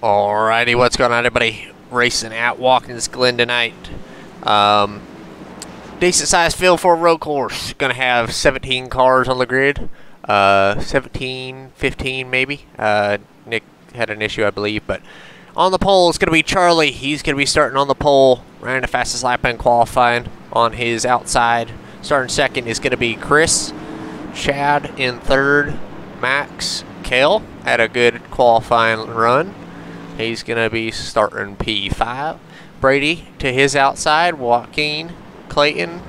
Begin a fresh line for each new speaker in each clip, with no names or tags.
Alrighty, what's going on, everybody? Racing at Watkinsglen tonight. Decent sized field for a road course. Gonna have 17 cars on the grid. 17, 15 maybe. Nick had an issue, I believe, but on the pole is gonna be Charlie. He's gonna be starting on the pole. Ran the fastest lap in qualifying on his outside. Starting second is gonna be Chris. Chad in third. Max. Kale had a good qualifying run. He's going to be starting P5. Brady to his outside. Joaquin, Clayton,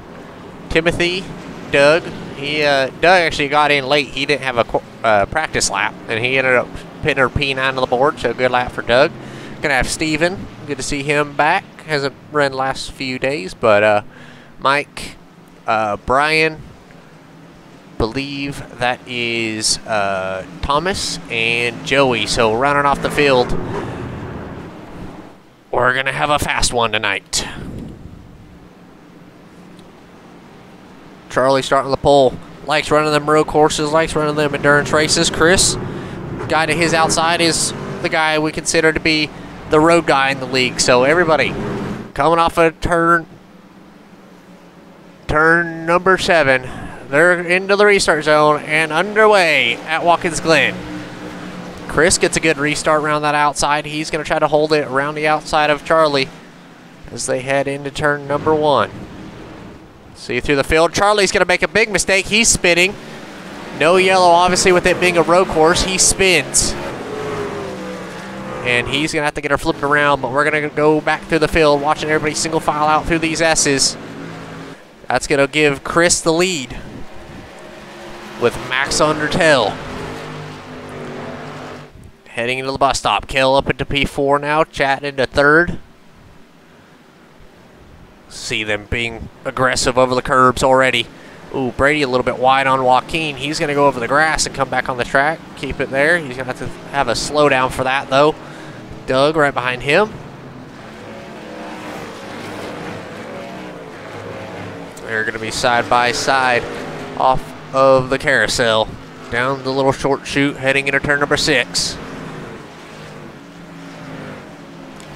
Timothy, Doug. Doug actually got in late. He didn't have a practice lap, and he ended up pitting her P9 on the board, so good lap for Doug. Going to have Steven. Good to see him back. Hasn't run the last few days, but Mike, Brian, believe that is Thomas and Joey. So running off the field, we're gonna have a fast one tonight. Charlie starting the pole. Likes running them road courses, likes running them endurance races. Chris, guy to his outside, is the guy we consider to be the road guy in the league. So everybody coming off a turn number 7. They're into the restart zone and underway at Watkinsglen. Chris gets a good restart around that outside. He's going to try to hold it around the outside of Charlie as they head into turn number 1. See through the field. Charlie's going to make a big mistake. He's spinning. No yellow, obviously, with it being a road course. He spins. And he's going to have to get her flipped around, but we're going to go back through the field, watching everybody single file out through these S's. That's going to give Chris the lead, with Max under tail. Heading into the bus stop. Kale up into P4 now. Chat into third. See them being aggressive over the curbs already. Ooh, Brady a little bit wide on Joaquin. He's going to go over the grass and come back on the track. Keep it there. He's going to have a slowdown for that, though. Doug right behind him. They're going to be side by side off of the carousel, down the little short chute, heading into turn number 6.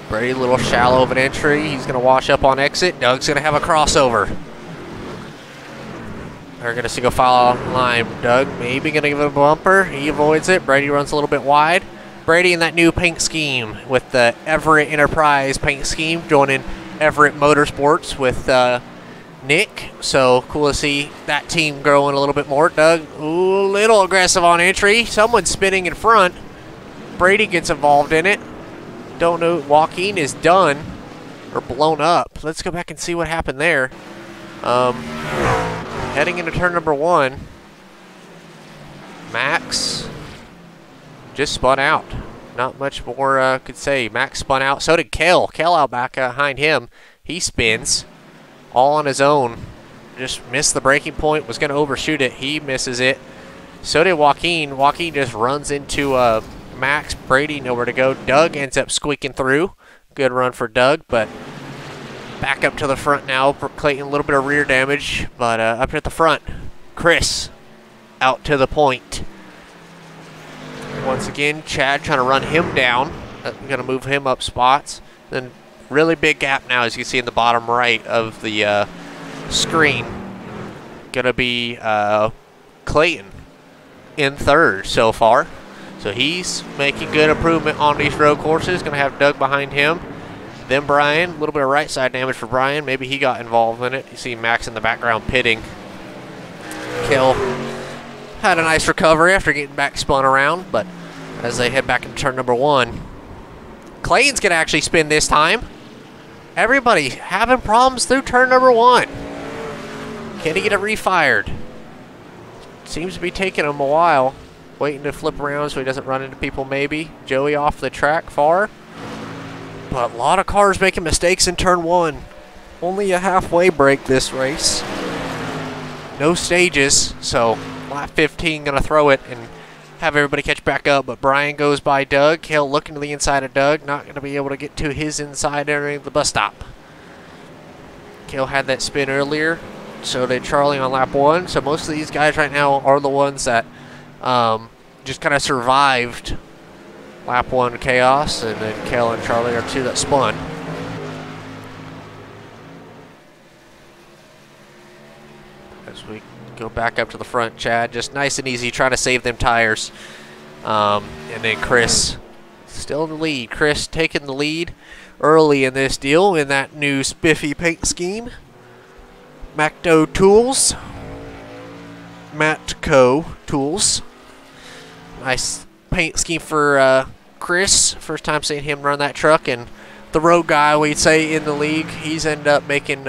Brady, a little shallow of an entry. He's going to wash up on exit. Doug's going to have a crossover. They're going to single file line. Doug maybe going to give it a bumper. He avoids it. Brady runs a little bit wide. Brady in that new paint scheme with the Everett Enterprise paint scheme, joining Everett Motorsports with Nick. So cool to see that team growing a little bit more. Doug, ooh, a little aggressive on entry. Someone's spinning in front. Brady gets involved in it. Don't know. Joaquin is done or blown up. Let's go back and see what happened there. Heading into turn number 1. Max just spun out. Not much more could say. Max spun out. So did Kale. Kale out back behind him. He spins all on his own. Just missed the braking point. Was going to overshoot it. He misses it. So did Joaquin. Joaquin just runs into Max. Brady nowhere to go. Doug ends up squeaking through. Good run for Doug, but back up to the front now. Clayton a little bit of rear damage, but up at the front. Chris out to the point. Once again, Chad trying to run him down. Going to move him up spots. Then really big gap now, as you can see in the bottom right of the screen. Going to be Clayton in third so far. So he's making good improvement on these road courses. Going to have Doug behind him. Then Brian, a little bit of right side damage for Brian. Maybe he got involved in it. You see Max in the background pitting. Kill had a nice recovery after getting back spun around, but as they head back into turn number 1, Clayton's going to actually spin this time. Everybody having problems through turn number 1. Can he get it refired? Seems to be taking him a while. Waiting to flip around so he doesn't run into people maybe. Joey off the track far. But a lot of cars making mistakes in turn 1. Only a halfway break this race. No stages, so lap 15 going to throw it and have everybody catch back up. But Brian goes by Doug. Kale looking to the inside of Doug. Not going to be able to get to his inside area of the bus stop. Kale had that spin earlier. So did Charlie on lap 1. So most of these guys right now are the ones that just kind of survived Lap 1 chaos, and then Kel and Charlie are 2 that spun. As we go back up to the front, Chad just nice and easy trying to save them tires. And then Chris still in the lead. Chris taking the lead early in this deal in that new spiffy paint scheme. Matco Tools. Nice paint scheme for Chris. First time seeing him run that truck, and the road guy, we'd say, in the league. He's ended up making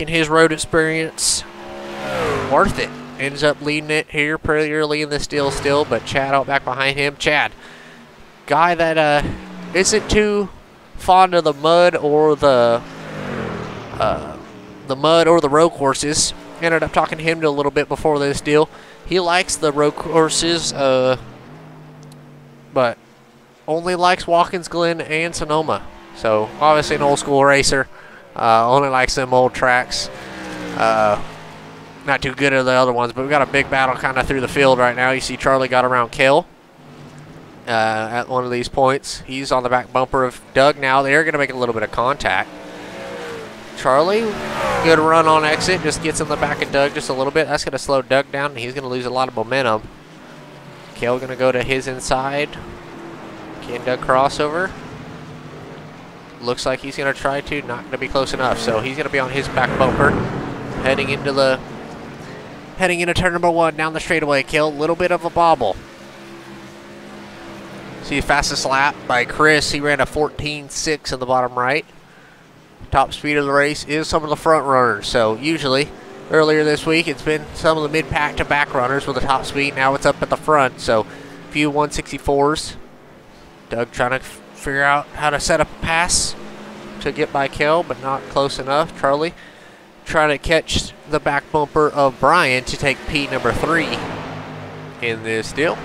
his road experience worth it. Ends up leading it here pretty early in this deal still, but Chad out back behind him. Chad, guy that isn't too fond of the mud or the road courses. Ended up talking to him a little bit before this deal. He likes the road courses, but only likes Watkinsglen and Sonoma. So obviously an old school racer. Only likes them old tracks. Not too good at the other ones, but we've got a big battle kind of through the field right now. You see Charlie got around Kel at one of these points. He's on the back bumper of Doug now. They're going to make a little bit of contact. Charlie, good run on exit, just gets in the back of Doug just a little bit. That's going to slow Doug down, and he's going to lose a lot of momentum. Kel going to go to his inside. Can Doug crossover? Looks like he's going to try to, not going to be close enough. So he's going to be on his back bumper, heading into turn number 1 down the straightaway. Kel, a little bit of a bobble. See, fastest lap by Chris. He ran a 14.6 in the bottom right. Top speed of the race is some of the front runners. So usually, earlier this week, it's been some of the mid-pack to back runners with the top speed. Now it's up at the front. So a few 164s. Doug trying to figure out how to set up a pass to get by Kel, but not close enough. Charlie trying to catch the back bumper of Brian to take P number 3 in this deal.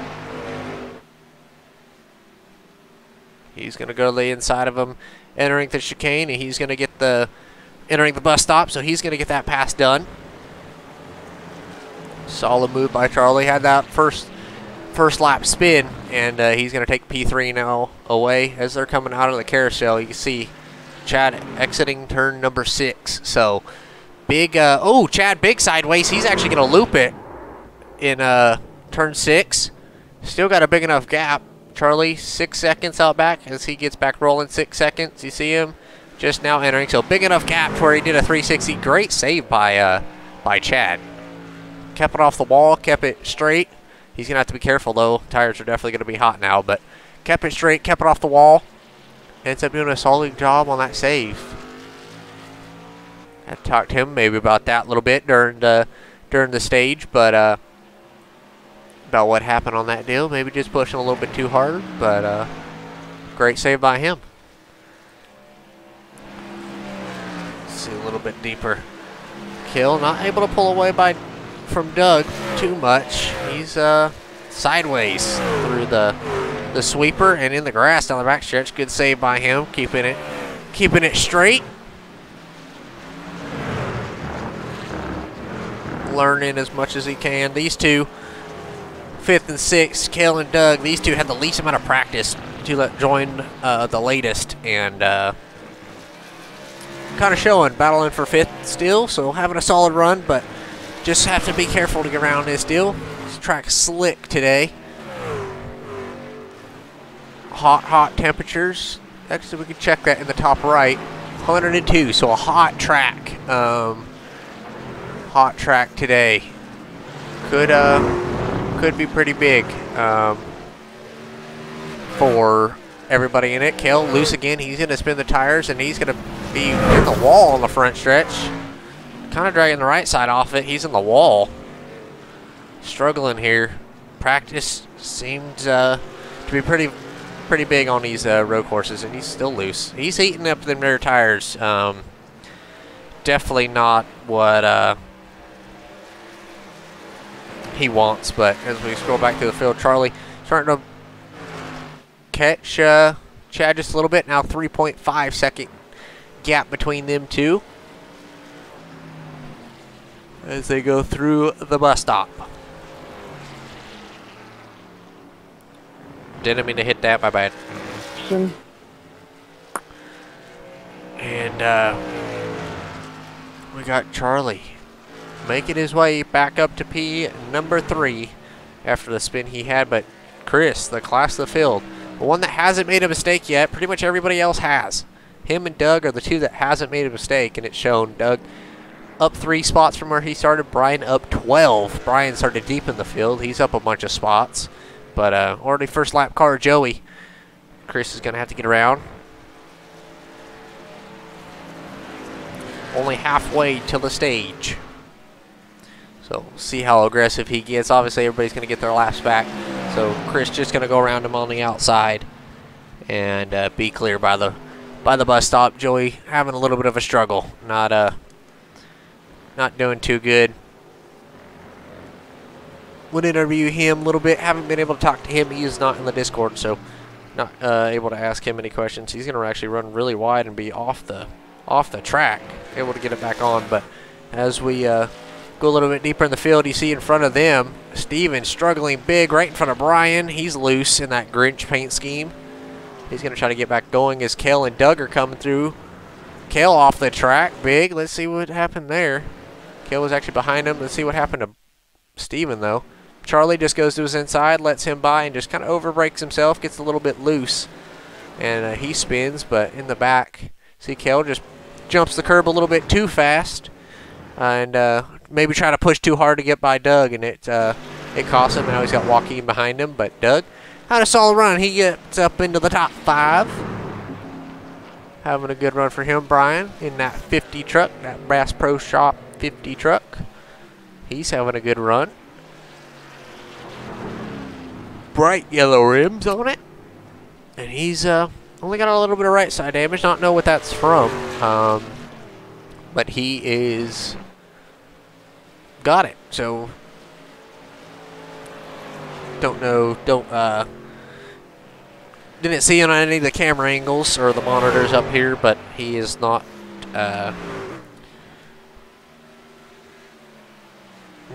He's going to go to the inside of him, entering the chicane, and he's going to get entering the bus stop, so he's going to get that pass done. Solid move by Charlie. Had that first lap spin, and he's going to take P3 now away. As they're coming out of the carousel, you can see Chad exiting turn number 6. So big, Chad big sideways. He's actually going to loop it in turn 6. Still got a big enough gap. Charlie 6 seconds out back as he gets back rolling. 6 seconds. You see him just now entering. So big enough gap to where he did a 360. Great save by Chad. Kept it off the wall. Kept it straight. He's going to have to be careful, though. Tires are definitely going to be hot now, but kept it straight, kept it off the wall. Ends up doing a solid job on that save. I talked to him maybe about that a little bit during the stage, but about what happened on that deal. Maybe just pushing a little bit too hard, but great save by him. Let's see a little bit deeper. Kel not able to pull away from Doug too much. He's sideways through the sweeper and in the grass down the back stretch. Good save by him, keeping it straight. Learning as much as he can. These two, 5th and 6th, Kel and Doug, these two had the least amount of practice to join the latest, and kind of showing, battling for 5th still, so having a solid run, but just have to be careful to get around this deal. This track's slick today. Hot temperatures. Actually, we can check that in the top right. 102, so a hot track. Hot track today. Could be pretty big for everybody in it. Kel loose again. He's going to spin the tires, and he's going to be in the wall on the front stretch. Kind of dragging the right side off it. He's in the wall. Struggling here. Practice seems to be pretty big on these road courses, and he's still loose. He's heating up them rear tires. Definitely not what he wants, but as we scroll back to the field, Charlie starting to catch Chad just a little bit. Now 3.5 second gap between them two as they go through the bus stop. Didn't mean to hit that, my bad. And we got Charlie making his way back up to P number 3 after the spin he had. But Chris, the class of the field, the one that hasn't made a mistake yet, pretty much everybody else has. Him and Doug are the two that hasn't made a mistake, and it's shown. Doug up 3 spots from where he started. Brian up 12. Brian started deep in the field. He's up a bunch of spots. But already first lap car, Joey. Chris is going to have to get around. Only halfway to the stage. So see how aggressive he gets. Obviously, everybody's going to get their laps back. So Chris just going to go around him on the outside and be clear by the bus stop. Joey having a little bit of a struggle. Not doing too good. Would interview him a little bit. Haven't been able to talk to him. He is not in the Discord, so not able to ask him any questions. He's going to actually run really wide and be off the track, able to get it back on. But as we go a little bit deeper in the field, you see in front of them, Steven struggling big right in front of Brian. He's loose in that Grinch paint scheme. He's going to try to get back going as Kale and Doug are coming through. Kale off the track big. Let's see what happened there. Kale was actually behind him. Let's see what happened to Steven, though. Charlie just goes to his inside, lets him by, and just kind of overbrakes himself, gets a little bit loose. And he spins, but in the back, see Kale just jumps the curb a little bit too fast. And maybe try to push too hard to get by Doug, and it cost him. Now he's got Joaquin behind him, but Doug had a solid run. He gets up into the top 5. Having a good run for him, Brian, in that 50 truck, that Bass Pro Shop 50 truck. He's having a good run. Bright yellow rims on it. And he's only got a little bit of right side damage. Not know what that's from. But he is got it. So don't know. Didn't see him on any of the camera angles or the monitors up here, but he is not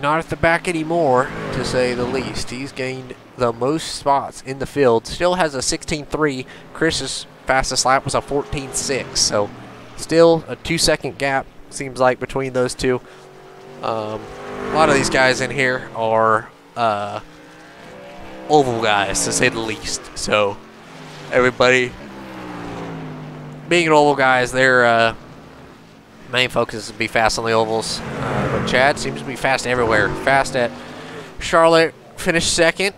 not at the back anymore, to say the least. He's gained the most spots in the field. Still has a 16.3. Chris's fastest lap was a 14.6. So still a 2-second gap, seems like, between those two. A lot of these guys in here are oval guys, to say the least. So everybody being an oval guys, their main focus is to be fast on the ovals. But Chad seems to be fast everywhere. Fast at Charlotte, finished second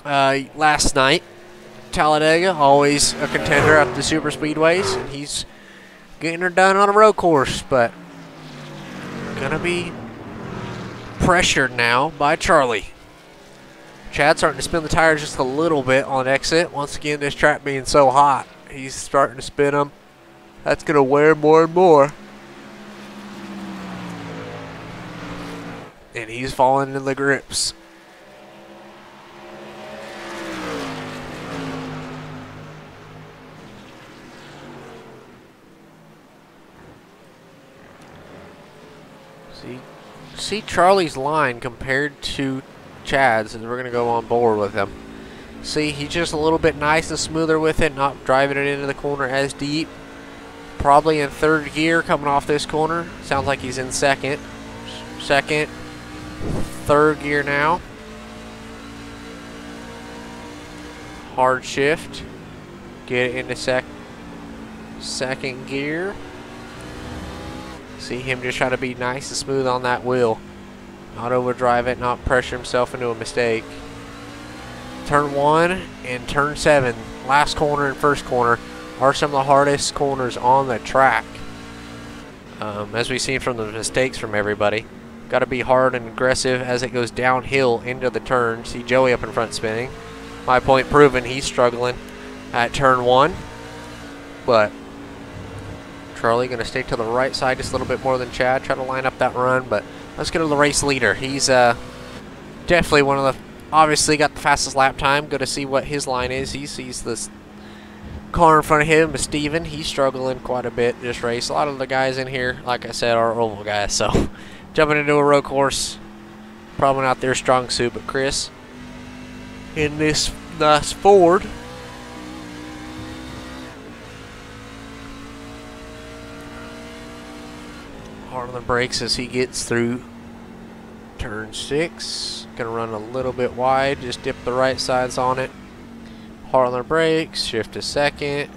last night. Talladega, always a contender at the super speedways, and he's getting her done on a road course, but gonna be pressured now by Charlie. Chad's starting to spin the tires just a little bit on exit. Once again, this track being so hot, he's starting to spin them. That's gonna wear more and more. And he's falling in the grips. See Charlie's line compared to Chad's, and we're going to go on board with him. See, he's just a little bit nice and smoother with it, not driving it into the corner as deep. Probably in third gear coming off this corner. Sounds like he's in second. Third gear now. Hard shift. Get it into second gear. See him just try to be nice and smooth on that wheel. Not overdrive it, not pressure himself into a mistake. Turn 1 and turn 7, last corner and first corner, are some of the hardest corners on the track. As we've seen from the mistakes from everybody. Got to be hard and aggressive as it goes downhill into the turn. See Joey up in front spinning. My point proven, he's struggling at turn 1. But Charlie going to stay to the right side just a little bit more than Chad. Try to line up that run, but let's go to the race leader. He's definitely one of the, obviously got the fastest lap time. Go to see what his line is. He sees this car in front of him, Steven. He's struggling quite a bit this race. A lot of the guys in here, like I said, are oval guys. So jumping into a road course, probably not their strong suit. But Chris, in this Nice forward. Hard on the brakes as he gets through turn 6. Gonna run a little bit wide, just dip the right sides on it. Hard on the brakes, shift to second.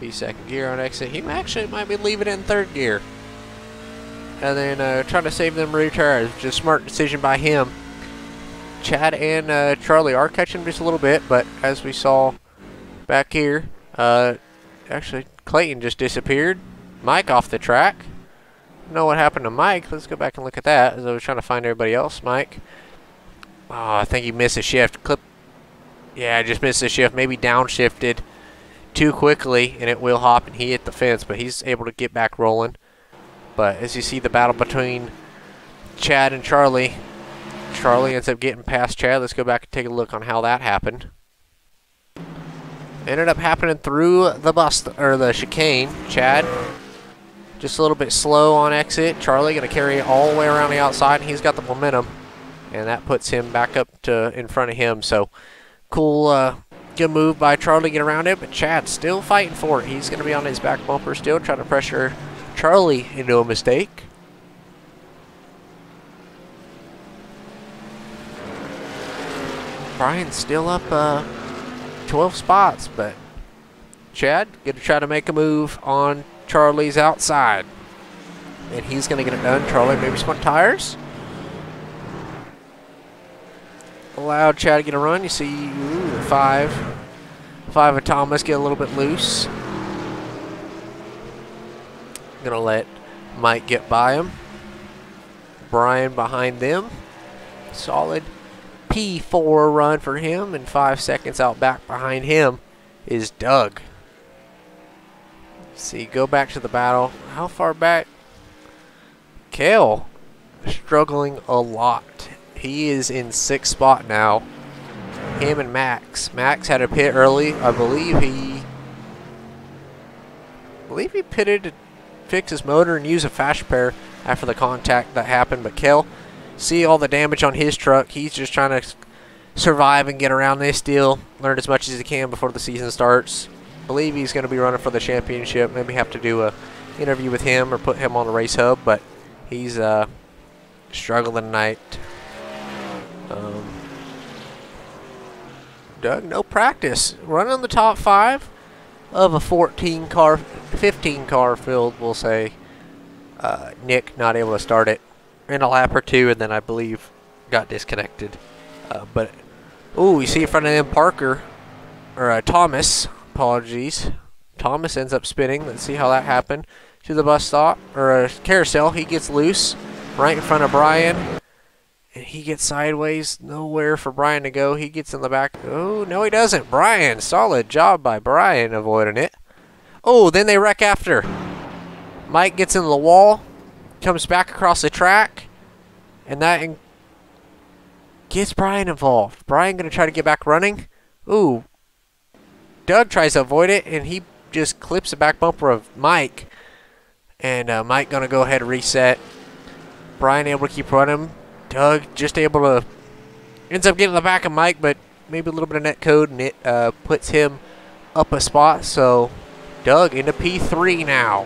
Be second gear on exit. He actually might be leaving it in third gear. And then trying to save them rear tires. Just smart decision by him. Chad and Charlie are catching just a little bit, but as we saw back here, actually Clayton just disappeared. Mike off the track. Know what happened to Mike? Let's go back and look at that as I was trying to find everybody else. Mike. Oh, I think he missed a shift. Yeah, just missed a shift. Maybe downshifted too quickly and it wheel hop and he hit the fence, but he's able to get back rolling. But as you see the battle between Chad and Charlie, Charlie ends up getting past Chad. Let's go back and take a look on how that happened. Ended up happening through the bust or the chicane. Chad just a little bit slow on exit. Charlie going to carry it all the way around the outside, and he's got the momentum, and that puts him back up to in front of him. So cool, good move by Charlie to get around it, but Chad's still fighting for it. He's going to be on his back bumper still, trying to pressure Charlie into a mistake. Brian's still up 12 spots, but Chad going to try to make a move on Charlie's outside, and he's going to get it done. Charlie maybe spun tires. Allowed Chad to get a run. You see five of Thomas get a little bit loose. Going to let Mike get by him. Brian behind them. Solid P4 run for him, and 5 seconds out back behind him is Doug. See, go back to the battle. How far back? Kale struggling a lot. He is in 6th spot now. Him and Max. Max had a pit early. I believe he pitted to fix his motor and use a fast repair after the contact that happened. But Kale, see all the damage on his truck. He's just trying to survive and get around this deal. Learn as much as he can before the season starts. Believe he's going to be running for the championship. Maybe have to do a interview with him or put him on the race hub, but he's struggling tonight. Doug, no practice. Running the top 5 of a 15 car field, we'll say. Nick not able to start it in a lap or two, and then I believe got disconnected. But you see in front of him Parker, or Thomas. Apologies. Thomas ends up spinning. Let's see how that happened. To the bus stop, or a carousel. He gets loose right in front of Brian. And he gets sideways. Nowhere for Brian to go. He gets in the back. Oh, no he doesn't. Brian. Solid job by Brian avoiding it. Oh, then they wreck after. Mike gets into the wall. Comes back across the track. And that gets Brian involved. Brian going to try to get back running. Ooh. Doug tries to avoid it, and he just clips the back bumper of Mike. And Mike going to go ahead and reset. Brian able to keep running. Doug just able to... ends up getting the back of Mike, but maybe a little bit of net code, and it puts him up a spot. So Doug into P3 now.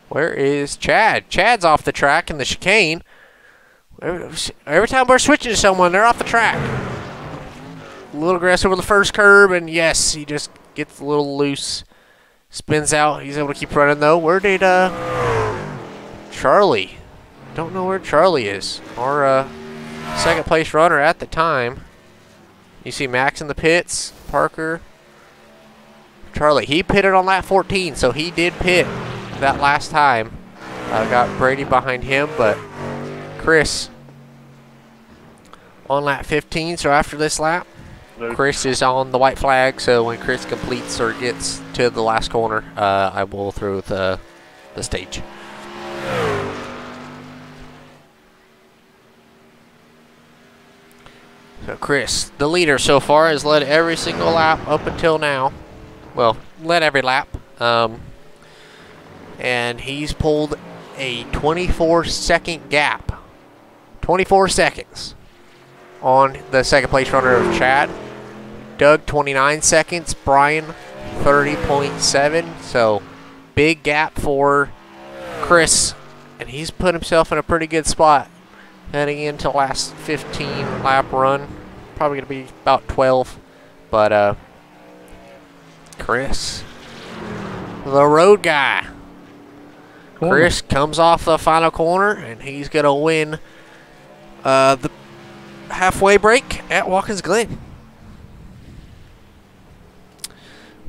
Where is Chad? Chad's off the track in the chicane. Every time we're switching to someone, they're off the track. A little grass over the first curb, and yes, he just gets a little loose. Spins out. He's able to keep running, though. Where did Charlie? Don't know where Charlie is. Our second place runner at the time. You see Max in the pits. Parker. Charlie. He pitted on lap 14, so he did pit that last time. Got Brady behind him, but Chris on lap 15. So after this lap, Chris is on the white flag. So when Chris completes or gets to the last corner, I will throw the stage. So Chris, the leader so far, has led every single lap up until now. Well, led every lap. And he's pulled a 24-second gap 24 seconds on the second place runner of Chad. Doug, 29 seconds. Brian, 30.7. So, big gap for Chris. And he's put himself in a pretty good spot heading into last 15 lap run. Probably going to be about 12. But, Chris, the road guy. Chris comes off the final corner, and he's going to win the halfway break at Watkinsglen.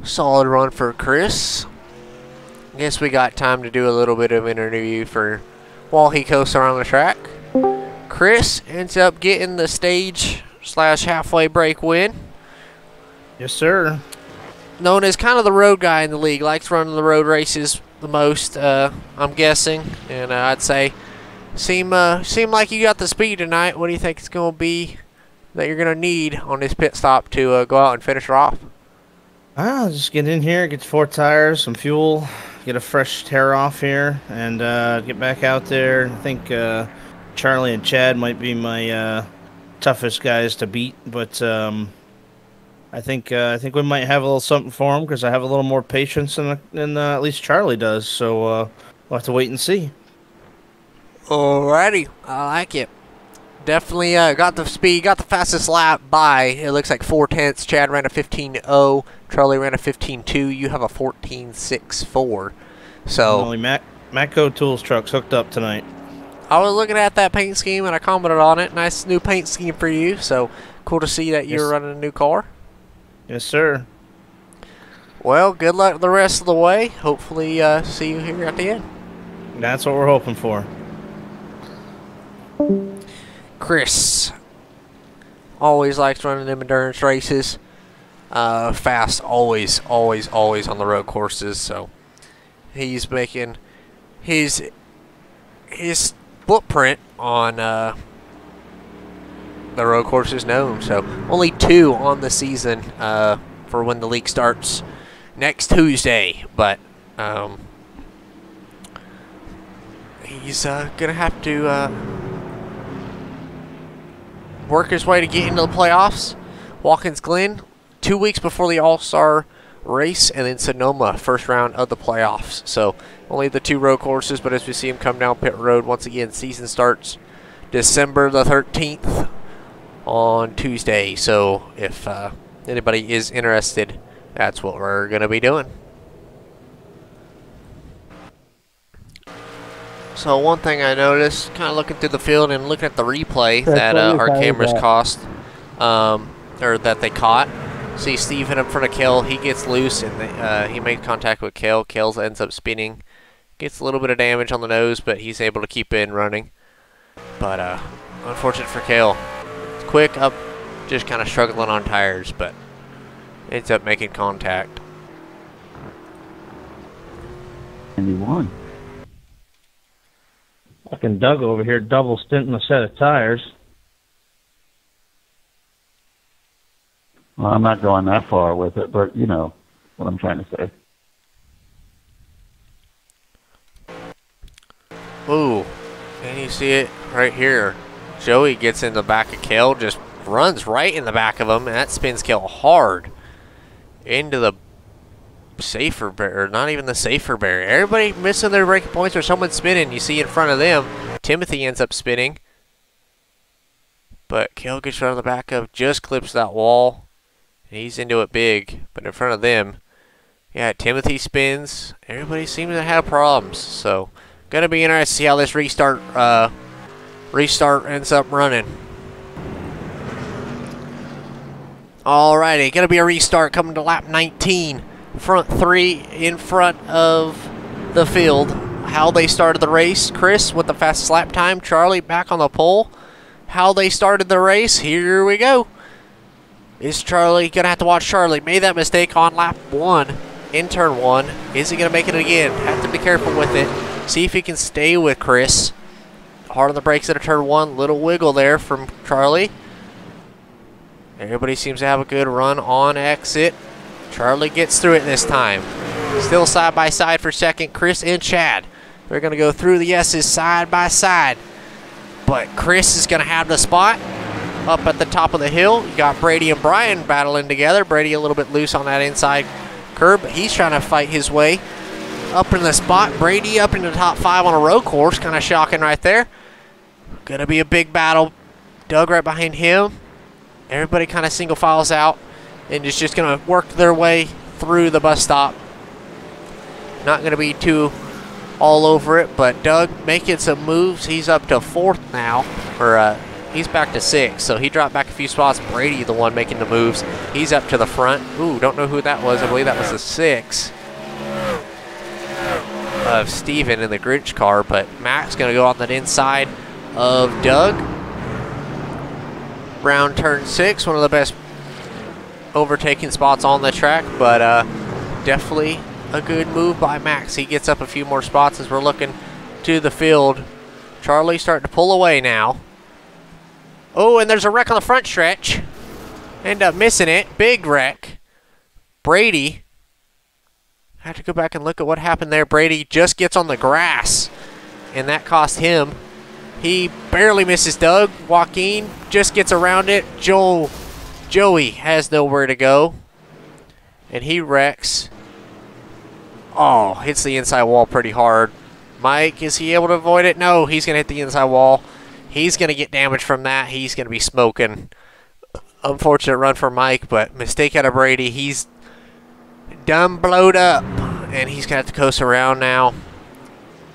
Solid run for Chris. Guess we got time to do a little bit of interview for while he coasts around the track. Chris ends up getting the stage/halfway break win.
Yes, sir.
Known as kind of the road guy in the league, likes running the road races the most, I'm guessing, and I'd say seem like you got the speed tonight. What do you think it's going to be that you're going to need on this pit stop to go out and finish her off?
I'll just get in here, get 4 tires, some fuel, get a fresh tear off here, and get back out there. I think Charlie and Chad might be my toughest guys to beat, but I think we might have a little something for them because I have a little more patience than at least Charlie does. So we'll have to wait and see.
Alrighty, I like it. Definitely got the speed, got the fastest lap by, it looks like 4/10. Chad ran a 15.0, Charlie ran a 15.2, you have a 14.64. So
only Matco Tools trucks hooked up tonight.
I was looking at that paint scheme and I commented on it. Nice new paint scheme for you. So cool to see that you're running a new car.
Yes, sir.
Well, good luck the rest of the way. Hopefully see you here at the end.
That's what we're hoping for.
Chris always likes running them endurance races. Fast, always on the road courses. So he's making his footprint on the road courses known. So only 2 on the season for when the league starts next Tuesday. But he's gonna have to work his way to get into the playoffs. Watkinsglen, 2 weeks before the All-Star race, and then Sonoma, first round of the playoffs. So only the 2 road courses, but as we see him come down pit road once again, season starts December the 13th on Tuesday. So if anybody is interested, that's what we're going to be doing. So one thing I noticed, kind of looking through the field and looking at the replay that our cameras that they caught. See Steve hit in front of Kel. He gets loose and he made contact with Kel. Kel ends up spinning. Gets a little bit of damage on the nose, but he's able to keep in running. But unfortunate for Kel. It's quick up, just kind of struggling on tires, but ends up making contact.
And he won.
Fucking Doug over here double stinting a set of tires.
Well, I'm not going that far with it, but you know what I'm trying to say.
Ooh, and you see it right here. Joey gets in the back of Kel, just runs right in the back of him, and that spins Kel hard into the safer barrier, not even the safer barrier. Everybody missing their braking points or someone spinning. You see in front of them, Timothy ends up spinning. But Kel gets right on the back of, just clips that wall. And he's into it big. But in front of them, yeah, Timothy spins. Everybody seems to have problems. So, gonna be interesting to see how this restart ends up running. Alrighty, gonna be a restart coming to lap 19. Front 3 in front of the field. How they started the race. Chris with the fastest lap time. Charlie back on the pole. How they started the race. Here we go. Is Charlie gonna have to watch Charlie? Made that mistake on lap 1 in turn 1. Is he gonna make it again? Have to be careful with it. See if he can stay with Chris. Hard on the brakes at a turn 1. Little wiggle there from Charlie. Everybody seems to have a good run on exit. Charlie gets through it this time. Still side by side for second. Chris and Chad. They're going to go through the S's side by side. But Chris is going to have the spot up at the top of the hill. You got Brady and Brian battling together. Brady a little bit loose on that inside curb, but he's trying to fight his way up in the spot. Brady up into the top 5 on a road course. Kind of shocking right there. Going to be a big battle. Doug right behind him. Everybody kind of single files out and is just going to work their way through the bus stop. Not going to be too all over it, but Doug making some moves. He's up to 4th now, or he's back to 6th, so he dropped back a few spots. Brady, the one making the moves. He's up to the front. Ooh, don't know who that was. I believe that was the 6 of Steven in the Grinch car, but Matt's going to go on the inside of Doug. Brown turn 6, one of the best overtaking spots on the track, but definitely a good move by Max. He gets up a few more spots as we're looking to the field. Charlie starting to pull away now. Oh, and there's a wreck on the front stretch. End up missing it. Big wreck. Brady. I have to go back and look at what happened there. Brady just gets on the grass, and that cost him. He barely misses Doug. Joaquin just gets around it. Joey has nowhere to go, and he wrecks. Oh, hits the inside wall pretty hard. Mike, is he able to avoid it? No, he's going to hit the inside wall. He's going to get damage from that. He's going to be smoking. Unfortunate run for Mike, but mistake out of Brady. He's done blowed up, and he's going to have to coast around now.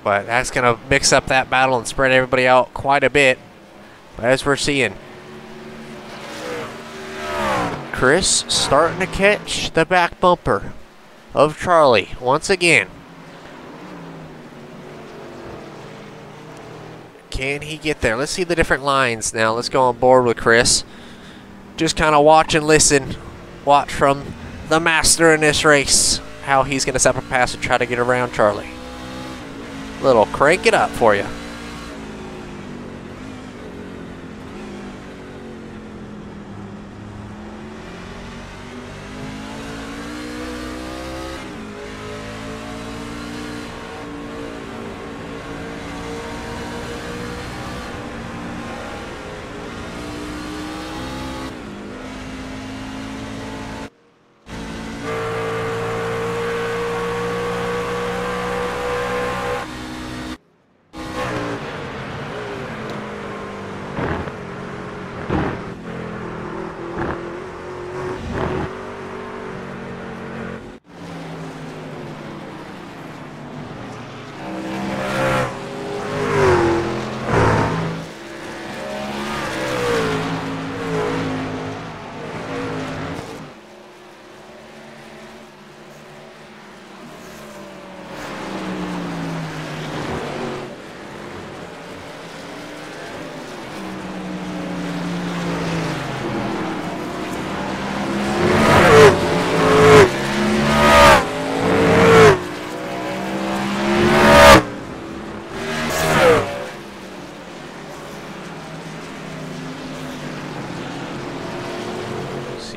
But that's going to mix up that battle and spread everybody out quite a bit. But as we're seeing, Chris starting to catch the back bumper of Charlie once again. Can he get there? Let's see the different lines now. Let's go on board with Chris. Just kind of watch and listen. Watch from the master in this race how he's going to set up a pass and try to get around Charlie. Little crank it up for you.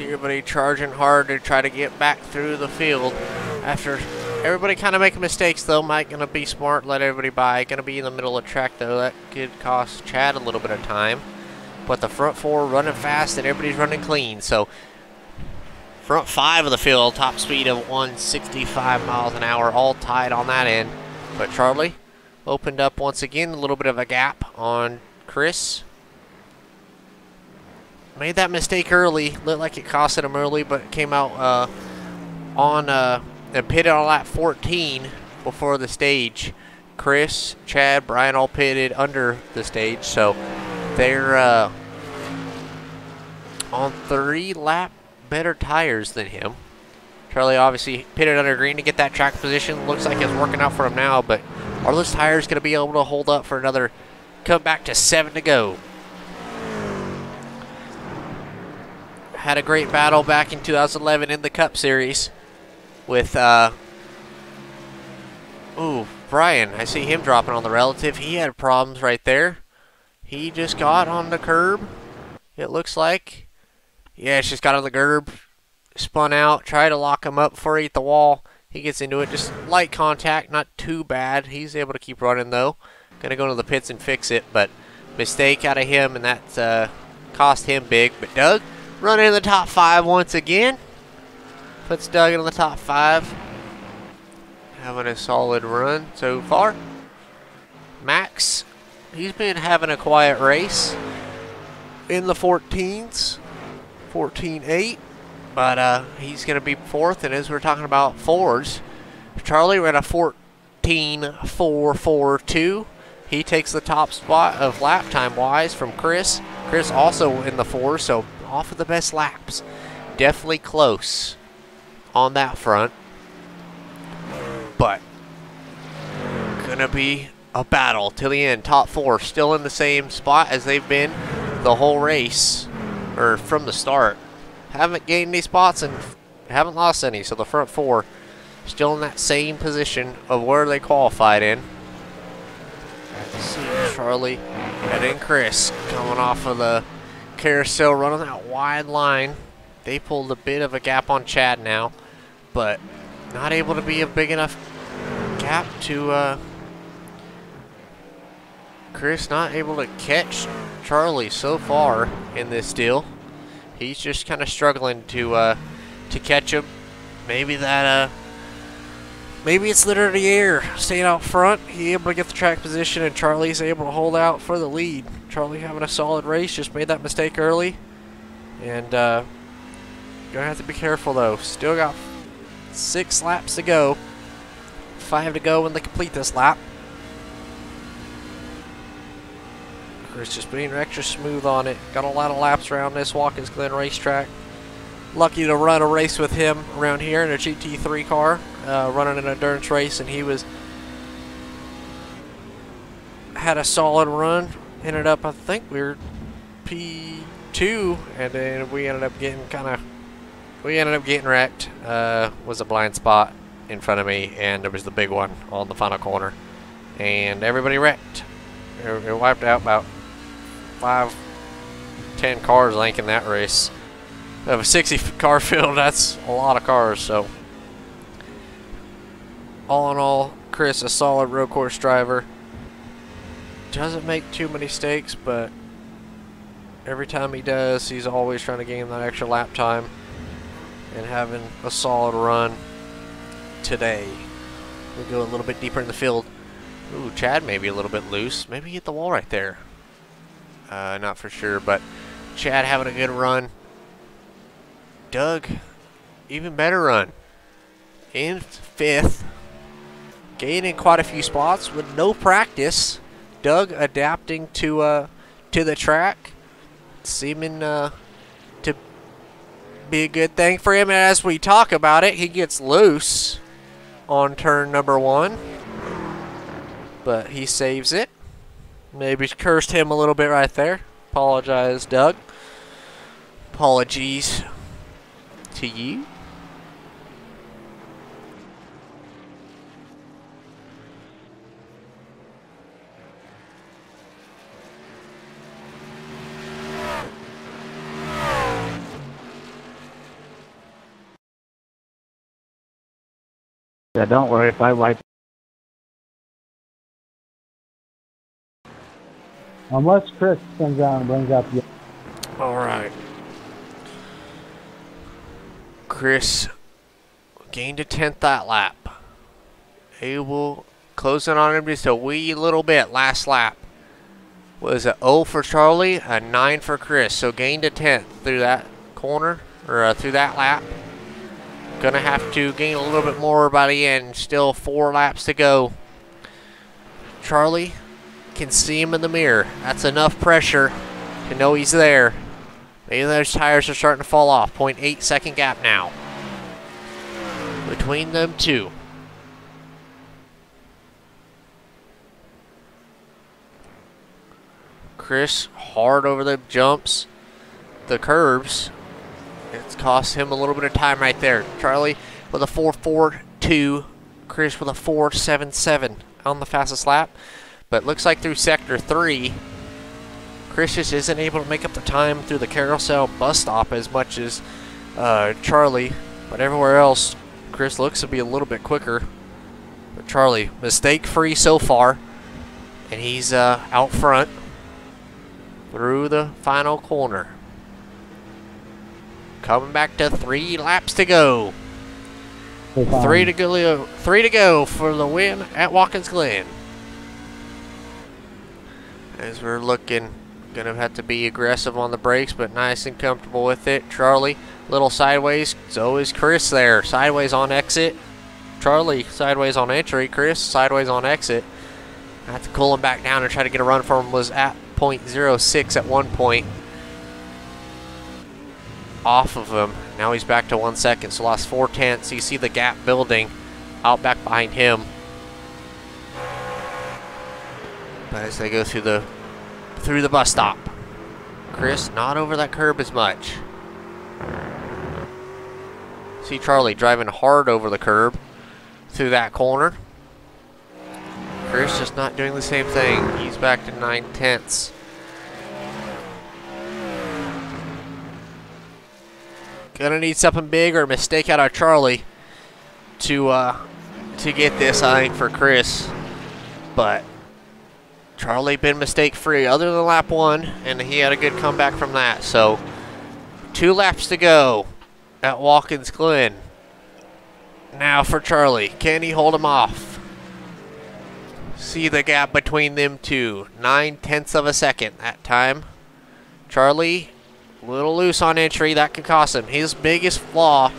Everybody charging hard to try to get back through the field. After everybody kind of making mistakes, though, Mike going to be smart, let everybody by. Going to be in the middle of the track, though. That could cost Chad a little bit of time. But the front 4 running fast and everybody's running clean. So front 5 of the field, top speed of 165 miles an hour, all tied on that end. But Charlie opened up once again, a little bit of a gap on Chris. Made that mistake early. Looked like it costed him early, but came out and pitted on lap 14 before the stage. Chris, Chad, Brian all pitted under the stage, so they're on 3 lap better tires than him. Charlie obviously pitted under green to get that track position. Looks like it's working out for him now, but are those tires going to be able to hold up for another? Come back to 7 to go. Had a great battle back in 2011 in the Cup Series with, Brian. I see him dropping on the relative. He had problems right there. He just got on the curb, it looks like. Yeah, it's just got on the curb, spun out, tried to lock him up before he hit the wall. He gets into it, just light contact, not too bad. He's able to keep running, though. Going to go to the pits and fix it, but mistake out of him, and that cost him big. But Doug running in the top 5 once again. Puts Doug in the top 5. Having a solid run so far. Max, he's been having a quiet race in the 14s. 14.8. But he's going to be 4th. And as we're talking about 4s, Charlie ran a 14.442. He takes the top spot of lap time wise from Chris. Chris also in the 4, so off of the best laps. Definitely close on that front. But gonna be a battle till the end. Top 4 still in the same spot as they've been the whole race, or from the start. Haven't gained any spots and haven't lost any, so the front 4 still in that same position of where they qualified in. Let's see Charlie and then Chris coming off of the carousel, running that wide line. They pulled a bit of a gap on Chad now, but not able to be a big enough gap to Chris not able to catch Charlie so far in this deal. He's just kind of struggling to catch him. Maybe that maybe it's literally the air staying out front. He's able to get the track position, and Charlie's able to hold out for the lead. Charlie having a solid race, just made that mistake early, and gonna have to be careful though. Still got 6 laps to go. 5 to go when they complete this lap. Chris just being extra smooth on it. Got a lot of laps around this Watkinsglen racetrack. Lucky to run a race with him around here in a GT3 car, running an endurance race, and he had a solid run. Ended up, I think we were P2, and then we ended up getting wrecked. Was a blind spot in front of me, and there was the big one on the final corner, and everybody wrecked. It wiped out about 5-10 cars, I think, in that race. Of a 60 car field, that's a lot of cars. So all in all, Chris, a solid road course driver. Doesn't make too many mistakes, but every time he does, he's always trying to gain that extra lap time and having a solid run today. We'll go a little bit deeper in the field. Ooh, Chad maybe a little bit loose. Maybe he hit the wall right there. Not for sure, but Chad having a good run. Doug, even better run. In 5th. Gaining quite a few spots with no practice. Doug adapting to the track. Seeming to be a good thing for him. And as we talk about it, he gets loose on turn number 1. But he saves it. Maybe cursed him a little bit right there. Apologize, Doug. Apologies to you.
Yeah, don't worry if I wipe.
Unless Chris comes down and brings up the...
All right. Chris gained a 10th that lap. Able closing on him just a wee little bit last lap. Was a 0 for Charlie, a 9 for Chris. So gained a 10th through that corner, or through that lap. Gonna have to gain a little bit more by the end. Still 4 laps to go. Charlie can see him in the mirror. That's enough pressure to know he's there. Maybe those tires are starting to fall off. 0.8 second gap now between them two. Chris hard over the jumps, the curves. It's cost him a little bit of time right there. Charlie with a 4.42. Chris with a 4.77 on the fastest lap. But looks like through sector 3, Chris just isn't able to make up the time through the carousel bus stop as much as Charlie. But everywhere else, Chris looks to be a little bit quicker. But Charlie, mistake-free so far. And he's out front. through the final corner. Coming back to 3 laps to go. 3 to go for the win at Watkinsglen. As we're looking, gonna have to be aggressive on the brakes, but nice and comfortable with it. Charlie, little sideways. So is Chris there. Sideways on exit. Charlie sideways on entry. Chris sideways on exit. I have to cool him back down and try to get a run for him. Was at 0.06 at one point. Off of him. Now he's back to 1 second, so lost 4/10. You see the gap building out back behind him. But as they go through the bus stop. Chris not over that curb as much. See Charlie driving hard over the curb through that corner. Chris just not doing the same thing. He's back to 9/10. Gonna need something big or a mistake out of Charlie to get this, I think, for Chris. But Charlie been mistake free other than lap 1, and he had a good comeback from that. So 2 laps to go at Watkinsglen. Now for Charlie, can he hold him off? See the gap between them two, 9/10 of a second that time. Charlie, a little loose on entry, that could cost him. His biggest flaw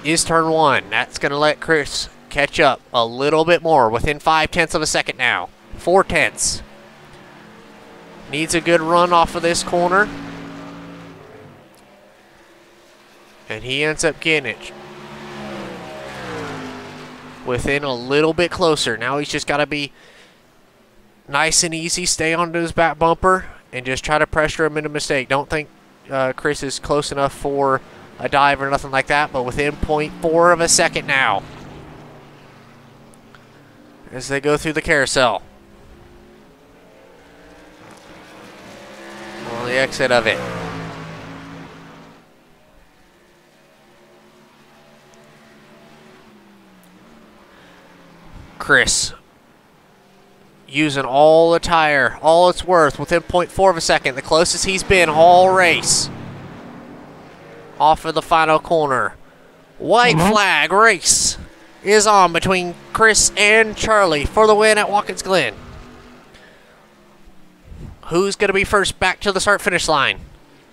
is turn 1. That's gonna let Chris catch up a little bit more, within 5/10 of a second now. 4/10. Needs a good run off of this corner. And he ends up getting it. Within a little bit closer. Now he's just got to be nice and easy, stay onto his back bumper, and just try to pressure him into mistake. Don't think Chris is close enough for a dive or nothing like that, but within 0.4 of a second now. As they go through the carousel. On the exit of it. Chris using all the tire, all it's worth, within 0.4 of a second, the closest he's been all race. Off of the final corner. White flag race is on between Chris and Charlie for the win at Watkinsglen. Who's going to be first back to the start-finish line?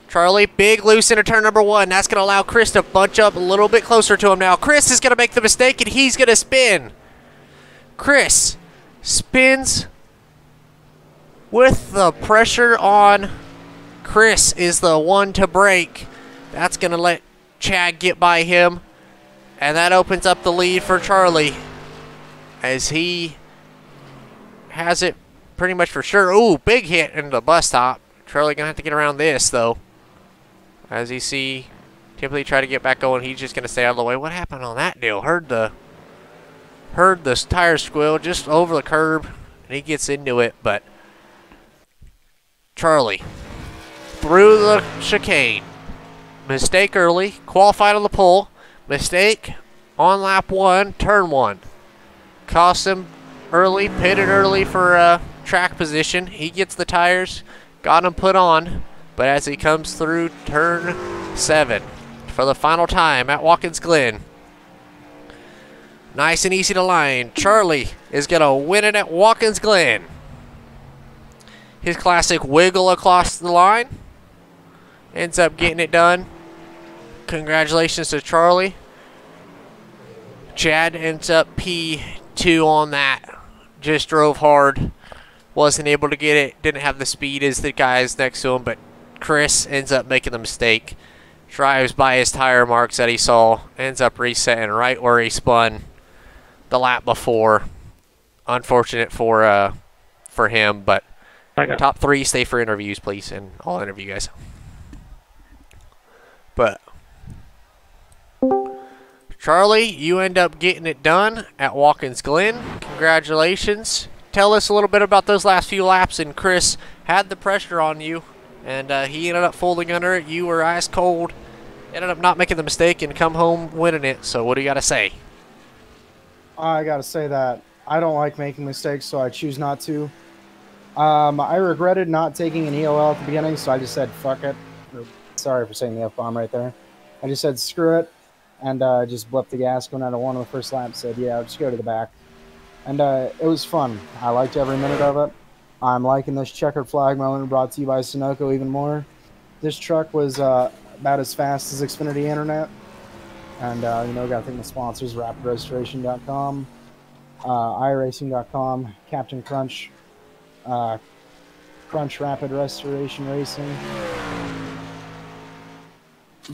Charlie, big loose into turn number 1. That's going to allow Chris to bunch up a little bit closer to him now. Chris is going to make the mistake, and he's going to spin. Chris spins with the pressure on. Chris is the one to break. That's going to let Chad get by him. And that opens up the lead for Charlie as he has it pretty much for sure. Ooh, big hit into the bus stop. Charlie going to have to get around this, though. As you see, typically try to get back going. He's just going to stay out of the way. What happened on that deal? Heard the tire squeal just over the curb, and he gets into it, but Charlie through the chicane. Mistake early, qualified on the pole. Mistake on lap 1, turn 1. Cost him early, pitted early for track position. He gets the tires, got him put on, but as he comes through turn 7 for the final time at Watkinsglen. Nice and easy to line. Charlie is going to win it at Watkinsglen. His classic wiggle across the line. Ends up getting it done. Congratulations to Charlie. Chad ends up P2 on that. Just drove hard. Wasn't able to get it. Didn't have the speed as the guys next to him, but Chris ends up making the mistake. Drives by his tire marks that he saw. Ends up resetting right where he spun the lap before. Unfortunate for him, but top 3 stay for interviews, please, and I'll interview you guys. But Charlie, you end up getting it done at Watkinsglen. Congratulations. Tell us a little bit about those last few laps, and Chris had the pressure on you, and he ended up folding under it. You were ice cold, ended up not making the mistake, and come home winning it. So what do you got to say?
I got to say that I don't like making mistakes, so I choose not to.
I regretted not taking an EOL at the beginning, so I just said, fuck it. Sorry for saying the F-bomb right there. I just said, screw it, and just blipped the gas going out of one of the first laps. Said, yeah, I'll just go to the back. And it was fun. I liked every minute of it. I'm liking this checkered flag moment brought to you by Sunoco even more. This truck was about as fast as Xfinity Internet. And, you know, got to thank the sponsors, RapidRestoration.com, IRacing.com, Captain Crunch, Crunch Rapid Restoration Racing,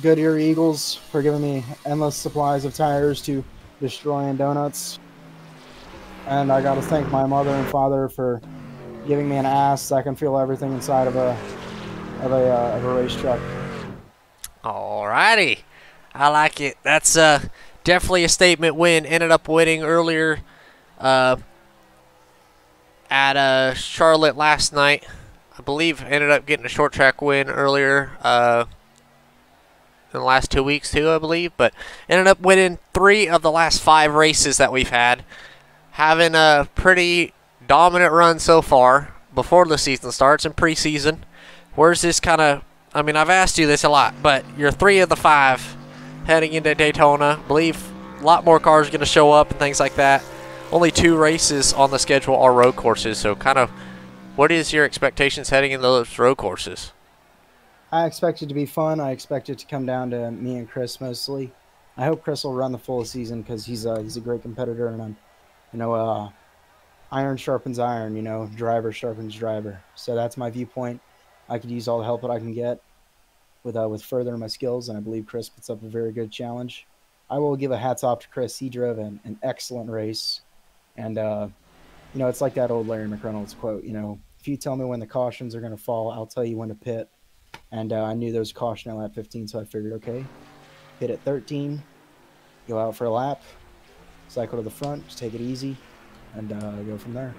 Goodyear Eagles for giving me endless supplies of tires to destroy in donuts. And I got to thank my mother and father for giving me an ass so I can feel everything inside of a race truck.
Alrighty. I like it. That's definitely a statement win. Ended up winning earlier at Charlotte last night. I believe ended up getting a short track win earlier in the last 2 weeks too, I believe. But ended up winning 3 of the last 5 races that we've had. Having a pretty dominant run so far before the season starts and preseason. Where's this kind of... I mean, I've asked you this a lot, but you're 3 of the 5 heading into Daytona. I believe a lot more cars are going to show up and things like that. Only 2 races on the schedule are road courses, so kind of what is your expectations heading into those road courses?
I expect it to be fun. I expect it to come down to me and Chris mostly. I hope Chris will run the full season because he's a great competitor, and I'm, you know, iron sharpens iron, you know, driver sharpens driver. So that's my viewpoint. I could use all the help that I can get with furthering my skills, and I believe Chris puts up a very good challenge. I will give a hats off to Chris. He drove an excellent race, and you know, it's like that old Larry McReynolds quote, you know, if you tell me when the cautions are going to fall, I'll tell you when to pit. And I knew there was caution at lap 15, so I figured, okay, pit at 13, go out for a lap, cycle to the front, just take it easy, and go from there.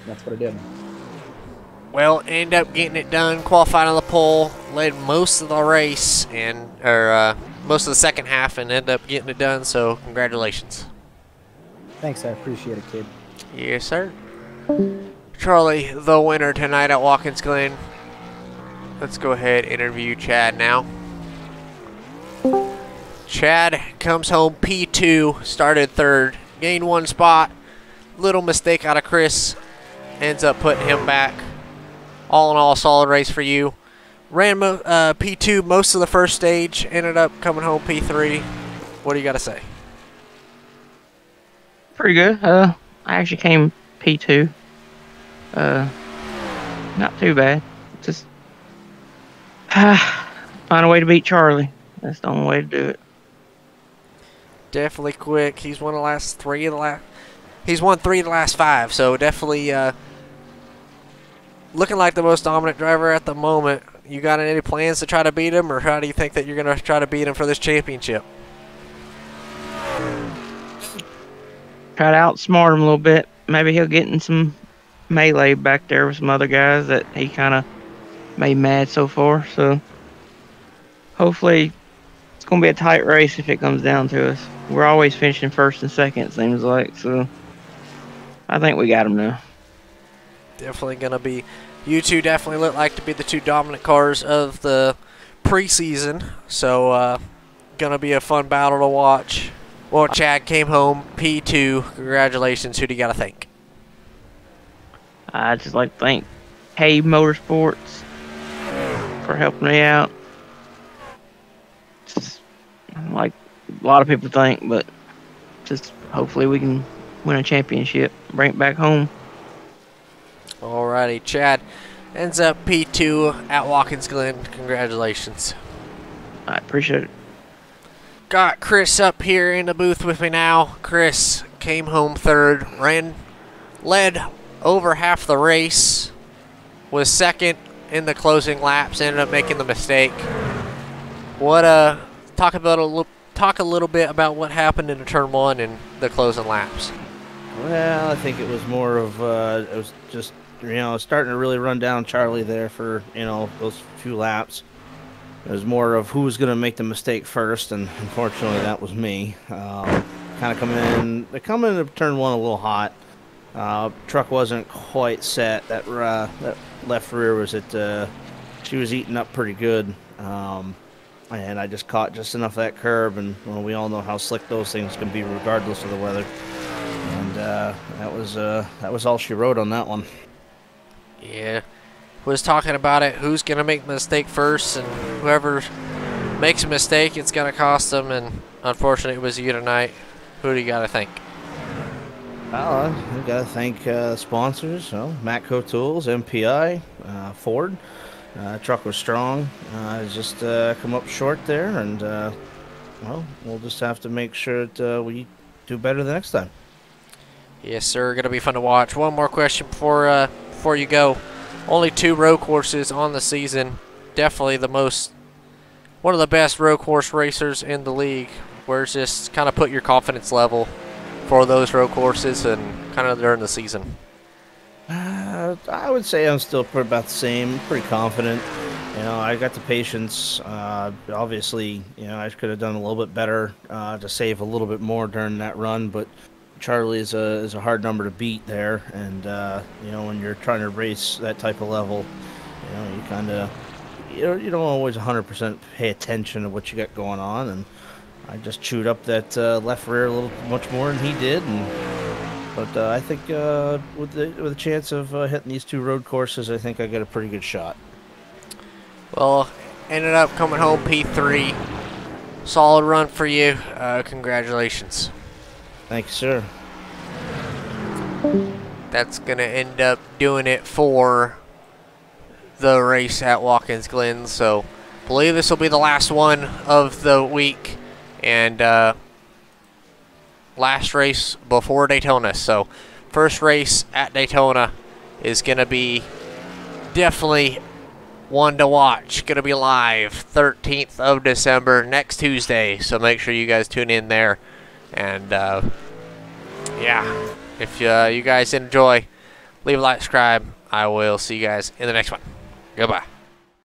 That's what I did.
Well, end up getting it done, qualified on the pole, led most of the race and most of the second half, and end up getting it done. So congratulations.
Thanks, I appreciate it, kid.
Yes, sir. Charlie, the winner tonight at Watkinsglen. Let's go ahead and interview Chad now. Chad comes home P2, started 3rd, gained 1 spot. Little mistake out of Chris, ends up putting him back. All in all, solid race for you. Ran P2 most of the first stage, ended up coming home P3. What do you got to say?
Pretty good. I actually came P2. Not too bad. Just find a way to beat Charlie. That's the only way to do it.
Definitely quick. He's won the last 3 of the last. He's won 3 of the last 5. So definitely looking like the most dominant driver at the moment. You got any plans to try to beat him, or how do you think that you're going to try to beat him for this championship?
Try to outsmart him a little bit. Maybe he'll get in some melee back there with some other guys that he kind of made mad so far. So hopefully it's going to be a tight race if it comes down to us. We're always finishing 1st and 2nd, seems like. So I think we got him now.
Definitely going to be, you two definitely look like to be the 2 dominant cars of the preseason. So going to be a fun battle to watch. Well, Chad came home P2. Congratulations. Who do you got to thank?
I'd just like to thank Hey Motorsports for helping me out. Just like a lot of people think, but just hopefully we can win a championship, bring it back home.
Alrighty, Chad ends up P2 at Watkinsglen. Congratulations.
I appreciate it.
Got Chris up here in the booth with me now. Chris came home 3rd, led over half the race, was 2nd in the closing laps, ended up making the mistake. Talk a little bit about what happened in the turn 1 and the closing laps.
Well, I think it was more of it was just, you know, starting to really run down Charlie there for, you know, those few laps. It was more of who was going to make the mistake first, and unfortunately that was me. Kind of coming into turn 1 a little hot. Truck wasn't quite set. That left rear was she was eating up pretty good. And I just caught just enough of that curb, and well, we all know how slick those things can be regardless of the weather. And that was all she wrote on that one.
Yeah. Was talking about it, who's going to make the mistake first, and whoever makes a mistake, it's going to cost them, and unfortunately it was you tonight. Who do you got to thank?
Well, we got to thank sponsors, Matco Tools, MPI, Ford. Truck was strong. Just come up short there, and well, we'll just have to make sure that we do better the next time. Yes,
sir. Going to be fun to watch. One more question before you go. Only 2 road courses on the season. Definitely one of the best road course racers in the league. Where's just kind of put your confidence level for those road courses and kind of during the season?
I would say I'm still about the same. Pretty confident. I got the patience. Obviously, I could have done a little bit better to save a little bit more during that run, but Charlie is a hard number to beat there, and when you're trying to race that type of level, you kind of you don't always 100% pay attention to what you got going on, and I just chewed up that left rear a little much more than he did, but I think with a chance of hitting these 2 road courses, I think I got a pretty good shot.
Well, ended up coming home P3. Solid run for you. Congratulations.
Thank you, sir.
That's going to end up doing it for the race at Watkinsglen. So, I believe this will be the last one of the week and last race before Daytona. So, first race at Daytona is going to be definitely one to watch. Going to be live 13th of December, next Tuesday. So, make sure you guys tune in there. And, yeah, if you guys enjoy, leave a like, subscribe. I will see you guys in the next one. Goodbye.